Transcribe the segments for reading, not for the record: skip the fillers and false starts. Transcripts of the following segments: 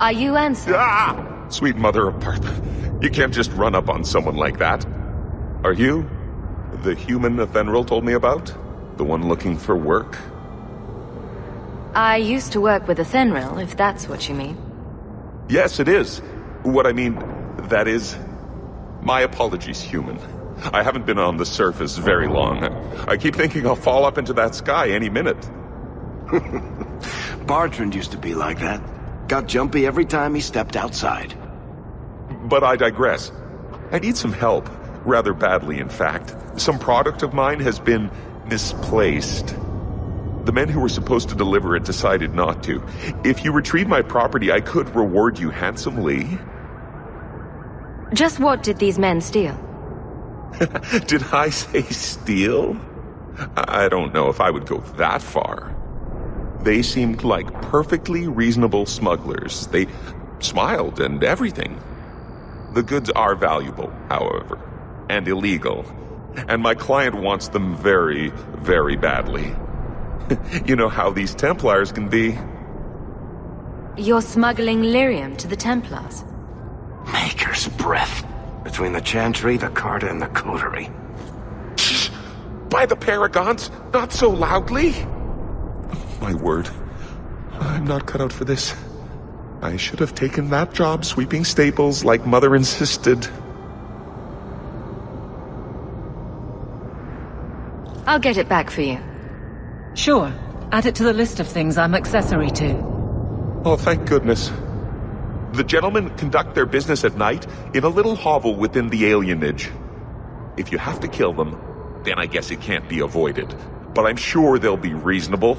Are you Ansel? Ah! Sweet mother of Part. You can't just run up on someone like that. Are you the human Fenris told me about? The one looking for work? I used to work with a Fenris, if that's what you mean. Yes, it is. What I mean, that is... My apologies, human. I haven't been on the surface very long. I keep thinking I'll fall up into that sky any minute. Bertrand used to be like that. Got jumpy every time he stepped outside. But I digress. I need some help. Rather badly, in fact. Some product of mine has been misplaced. The men who were supposed to deliver it decided not to. If you retrieve my property, I could reward you handsomely. Just what did these men steal? Did I say steal? I don't know if I would go that far. They seemed like perfectly reasonable smugglers. They smiled and everything. The goods are valuable, however, and illegal. And my client wants them very, very badly. You know how these Templars can be. You're smuggling lyrium to the Templars? Maker's breath. Between the Chantry, the Carta, and the Coterie. Shh! By the Paragons, not so loudly! My word. I'm not cut out for this. I should have taken that job sweeping stables like Mother insisted. I'll get it back for you. Sure. Add it to the list of things I'm accessory to. Oh, thank goodness. The gentlemen conduct their business at night in a little hovel within the alienage. If you have to kill them, then I guess it can't be avoided. But I'm sure they'll be reasonable.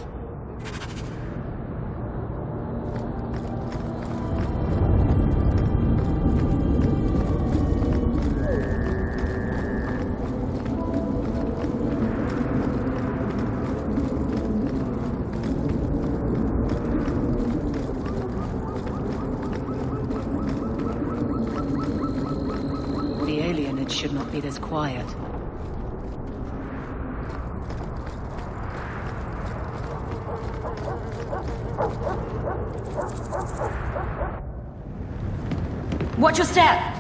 Should not be this quiet. Watch your step!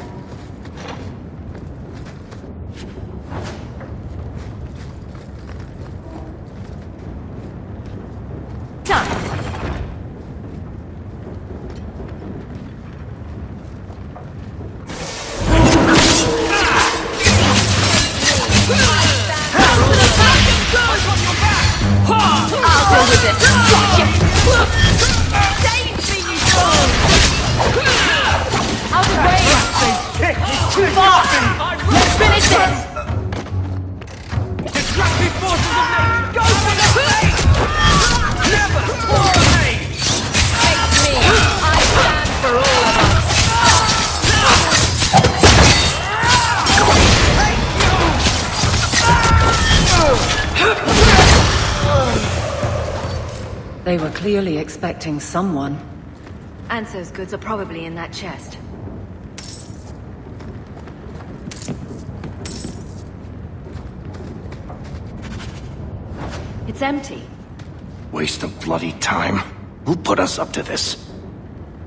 They were clearly expecting someone. Anso's goods are probably in that chest. It's empty. Waste of bloody time. Who put us up to this?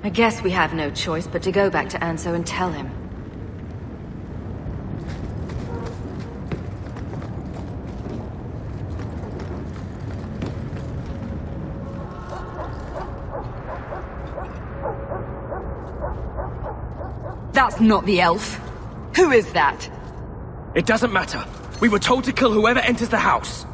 I guess we have no choice but to go back to Anso and tell him. That's not the elf. Who is that? It doesn't matter. We were told to kill whoever enters the house.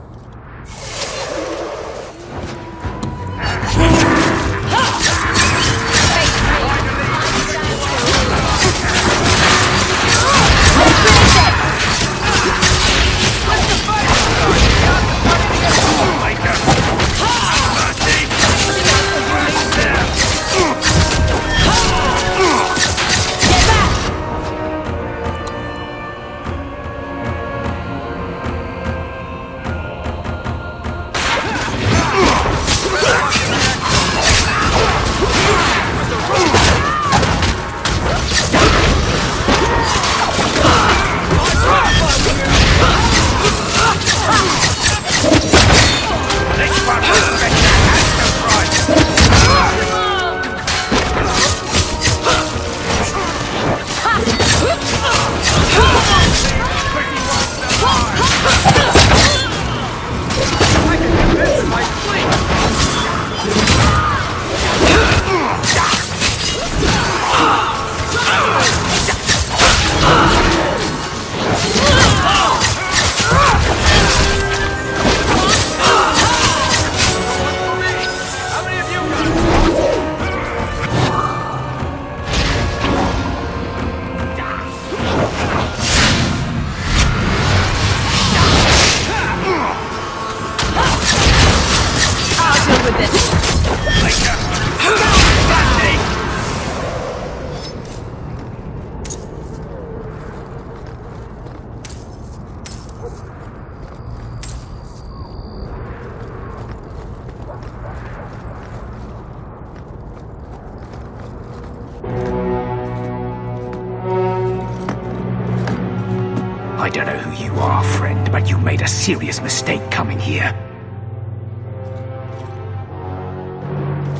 I don't know who you are, friend, but you made a serious mistake coming here.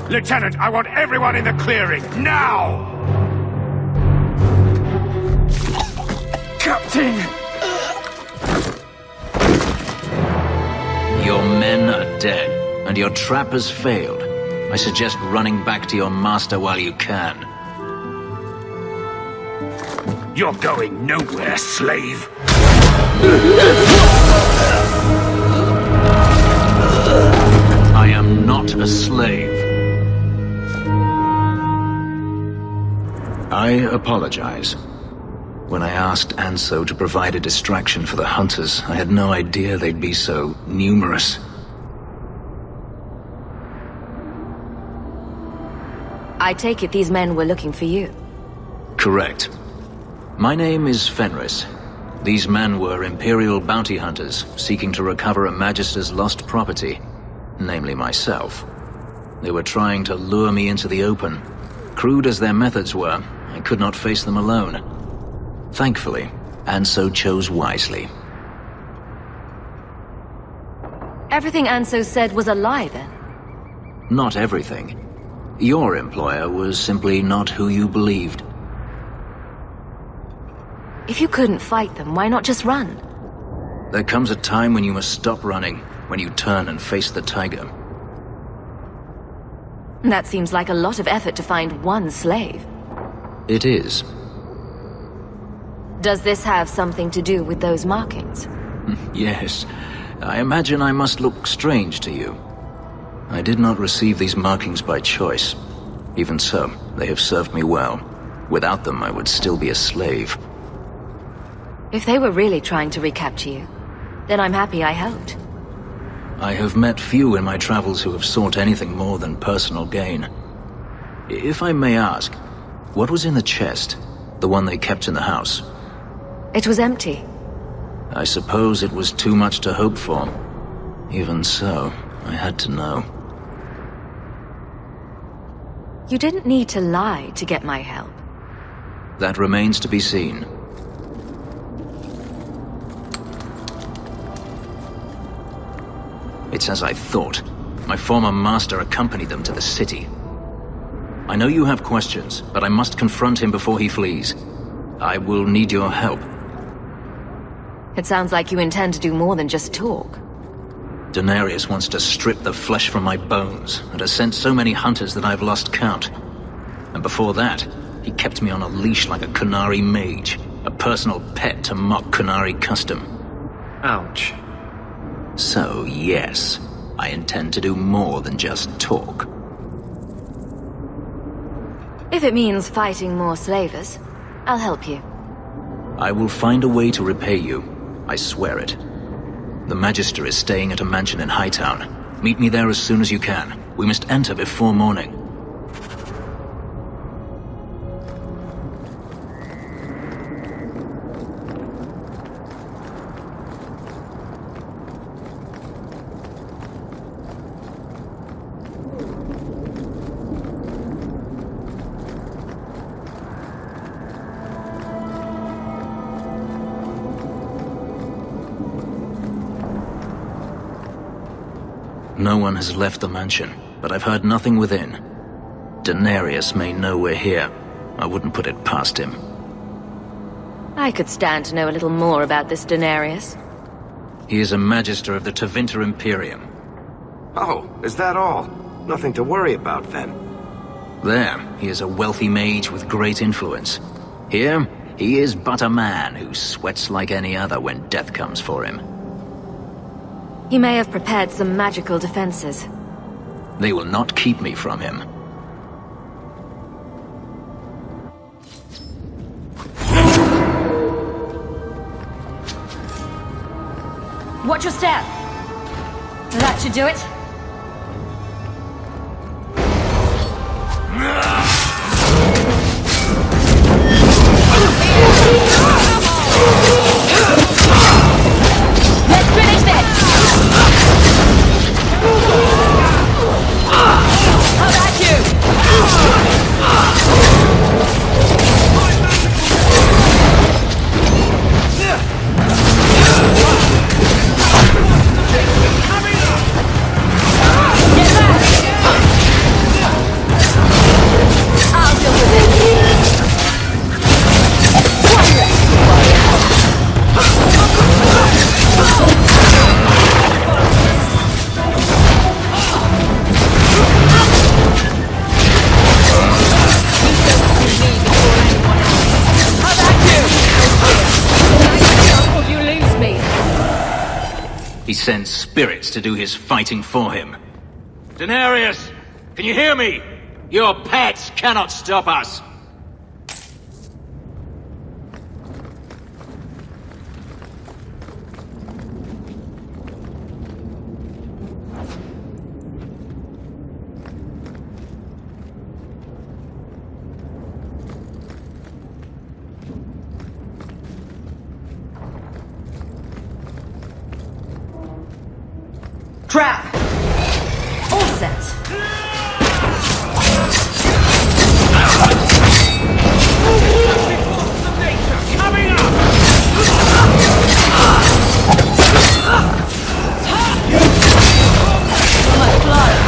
Lieutenant, I want everyone in the clearing, now! Captain! Your men are dead, and your trap has failed. I suggest running back to your master while you can. You're going nowhere, slave! I am not a slave. I apologize. When I asked Anso to provide a distraction for the hunters, I had no idea they'd be so numerous. I take it these men were looking for you. Correct. My name is Fenris. These men were Imperial bounty hunters, seeking to recover a Magister's lost property, namely myself. They were trying to lure me into the open. Crude as their methods were, I could not face them alone. Thankfully, Anso chose wisely. Everything Anso said was a lie, then? Not everything. Your employer was simply not who you believed. If you couldn't fight them, why not just run? There comes a time when you must stop running, when you turn and face the tiger. That seems like a lot of effort to find one slave. It is. Does this have something to do with those markings? Yes. I imagine I must look strange to you. I did not receive these markings by choice. Even so, they have served me well. Without them, I would still be a slave. If they were really trying to recapture you, then I'm happy I helped. I have met few in my travels who have sought anything more than personal gain. If I may ask, what was in the chest? The one they kept in the house? It was empty. I suppose it was too much to hope for. Even so, I had to know. You didn't need to lie to get my help. That remains to be seen. It's as I thought. My former master accompanied them to the city. I know you have questions, but I must confront him before he flees. I will need your help. It sounds like you intend to do more than just talk. Denarius wants to strip the flesh from my bones, and has sent so many hunters that I've lost count. And before that, he kept me on a leash like a Kunari mage, a personal pet to mock Kunari custom. Ouch. So, yes, I intend to do more than just talk. If it means fighting more slavers, I'll help you. I will find a way to repay you. I swear it. The Magister is staying at a mansion in Hightown. Meet me there as soon as you can. We must enter before morning. No one has left the mansion, but I've heard nothing within. Denarius may know we're here. I wouldn't put it past him. I could stand to know a little more about this Denarius. He is a Magister of the Tevinter Imperium. Oh, is that all? Nothing to worry about then. There, he is a wealthy mage with great influence. Here, he is but a man who sweats like any other when death comes for him. He may have prepared some magical defenses. They will not keep me from him. Watch your step! That should do it. Let's finish this! How about you? sends spirits to do his fighting for him. Daenerys! Can you hear me? Your pets cannot stop us! Trap! All set. Coming up! My blood.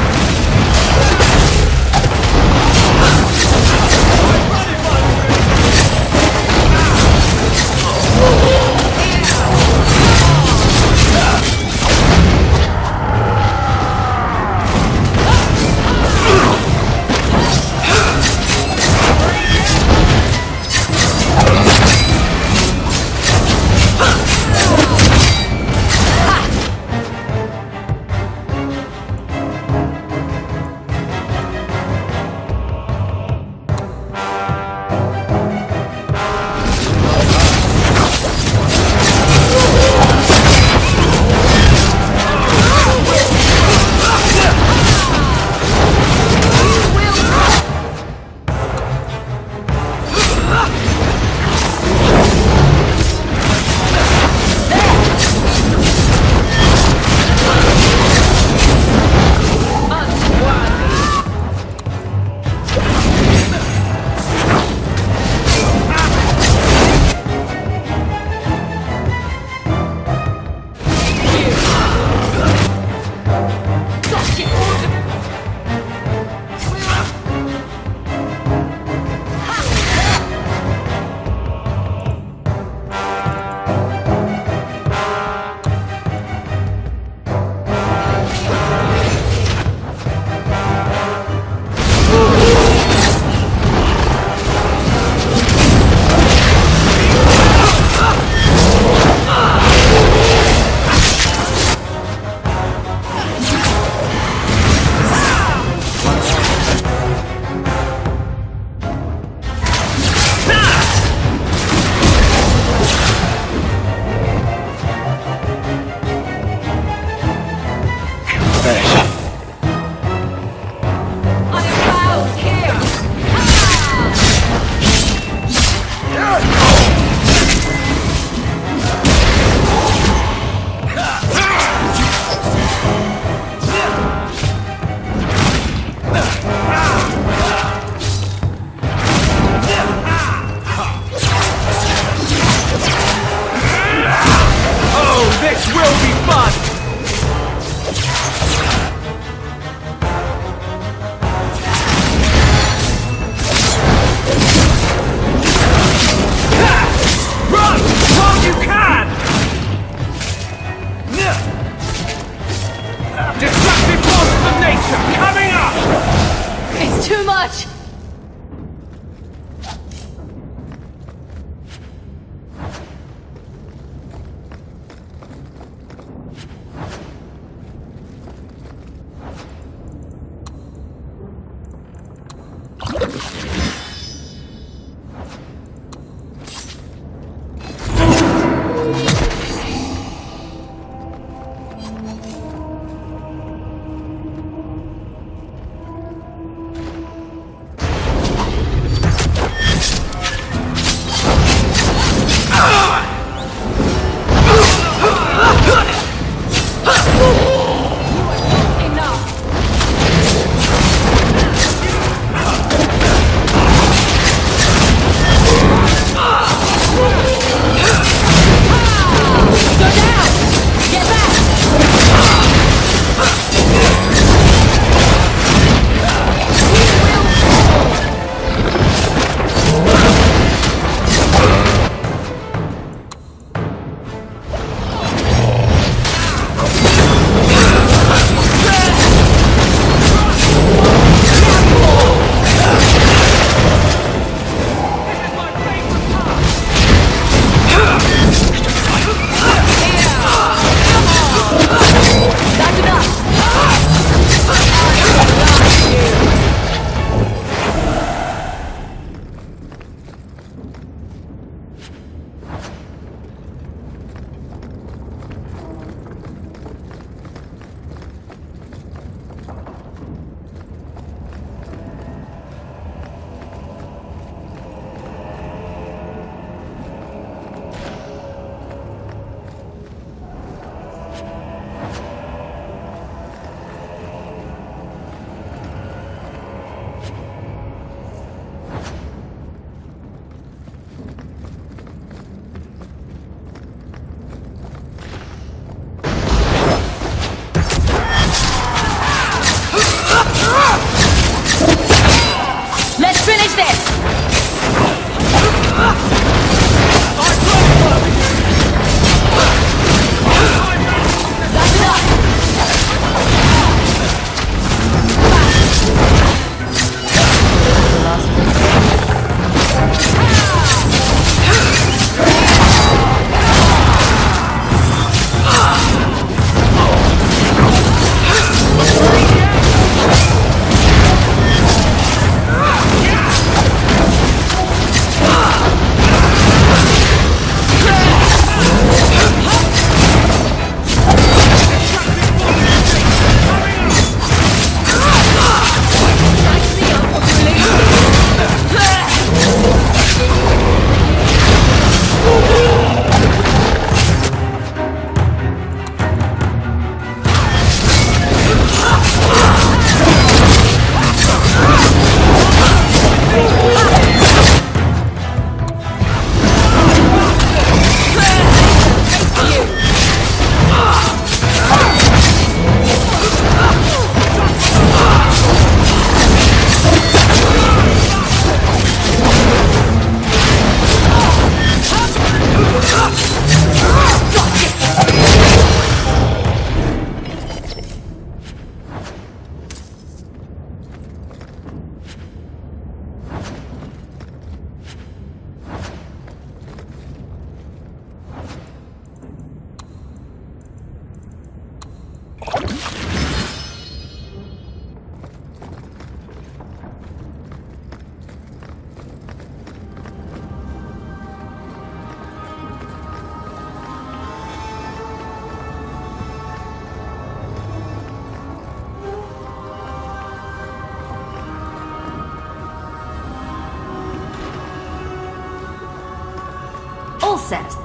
all set.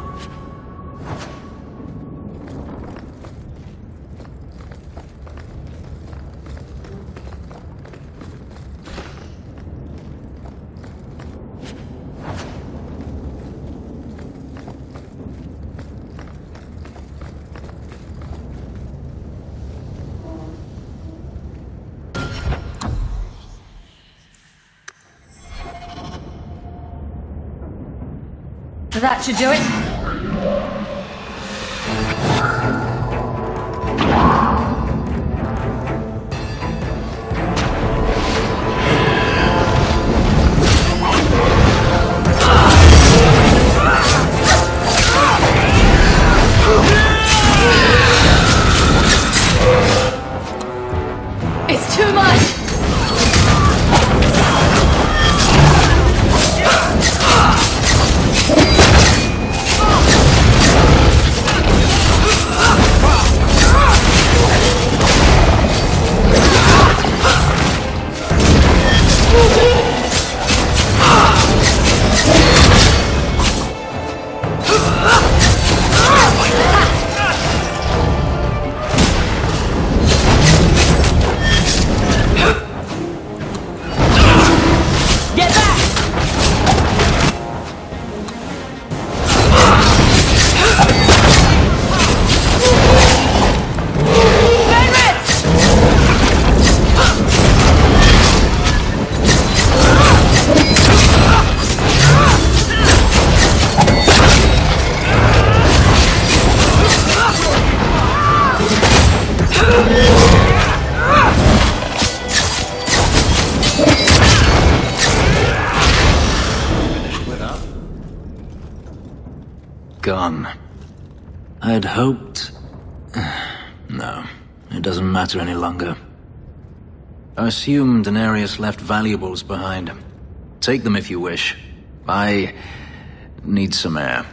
That should do it. It's too much! Gone. I'd hoped... No, it doesn't matter any longer. I assume Denarius left valuables behind. Take them if you wish. I need some air.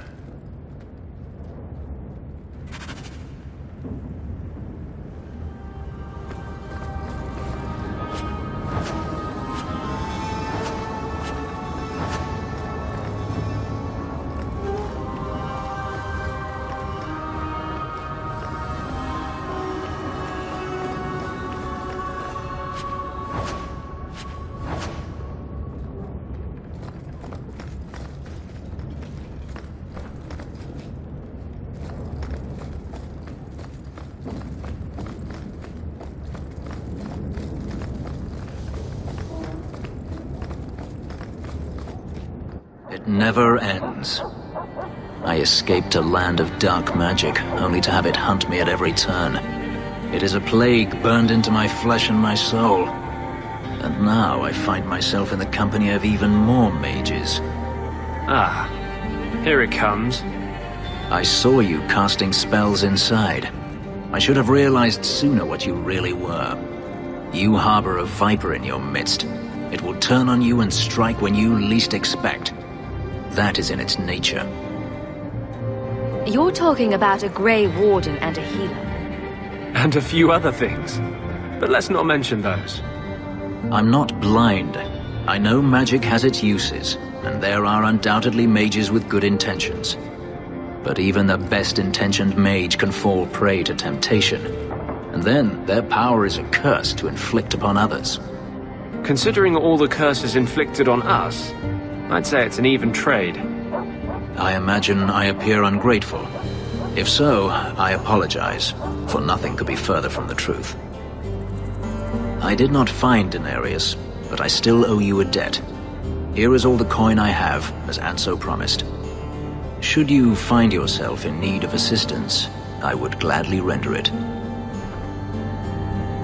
Never ends. I escaped a land of dark magic, only to have it hunt me at every turn. It is a plague burned into my flesh and my soul. And now I find myself in the company of even more mages. Ah, here it comes. I saw you casting spells inside. I should have realized sooner what you really were. You harbor a viper in your midst. It will turn on you and strike when you least expect. That is in its nature. You're talking about a Grey Warden and a healer. And a few other things. But let's not mention those. I'm not blind. I know magic has its uses, and there are undoubtedly mages with good intentions. But even the best-intentioned mage can fall prey to temptation. And then their power is a curse to inflict upon others. Considering all the curses inflicted on us, I'd say it's an even trade. I imagine I appear ungrateful. If so, I apologize, for nothing could be further from the truth. I did not find Denarius, but I still owe you a debt. Here is all the coin I have, as Anso promised. Should you find yourself in need of assistance, I would gladly render it.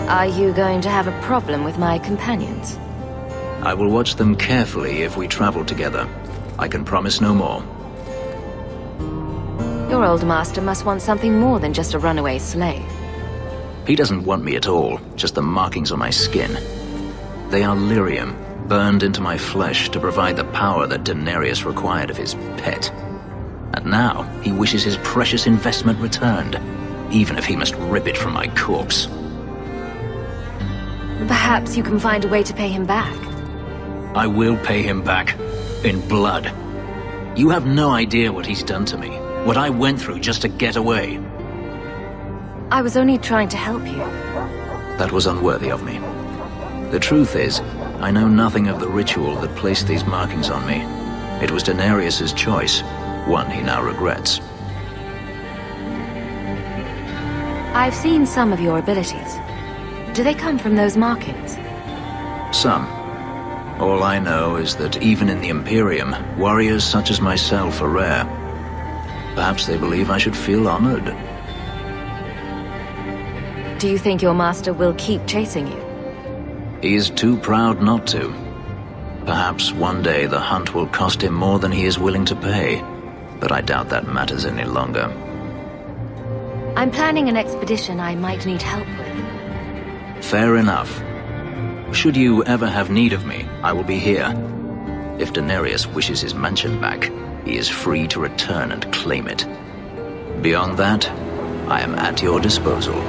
Are you going to have a problem with my companions? I will watch them carefully if we travel together. I can promise no more. Your old master must want something more than just a runaway slave. He doesn't want me at all, just the markings on my skin. They are lyrium, burned into my flesh to provide the power that Denarius required of his pet. And now, he wishes his precious investment returned, even if he must rip it from my corpse. Perhaps you can find a way to pay him back. I will pay him back, in blood. You have no idea what he's done to me. What I went through just to get away. I was only trying to help you. That was unworthy of me. The truth is, I know nothing of the ritual that placed these markings on me. It was Daenerys' choice, one he now regrets. I've seen some of your abilities. Do they come from those markings? Some. All I know is that even in the Imperium, warriors such as myself are rare. Perhaps they believe I should feel honored. Do you think your master will keep chasing you? He is too proud not to. Perhaps one day the hunt will cost him more than he is willing to pay, but I doubt that matters any longer. I'm planning an expedition I might need help with. Fair enough. Should you ever have need of me, I will be here. If Daenerys wishes his mansion back, he is free to return and claim it. Beyond that, I am at your disposal.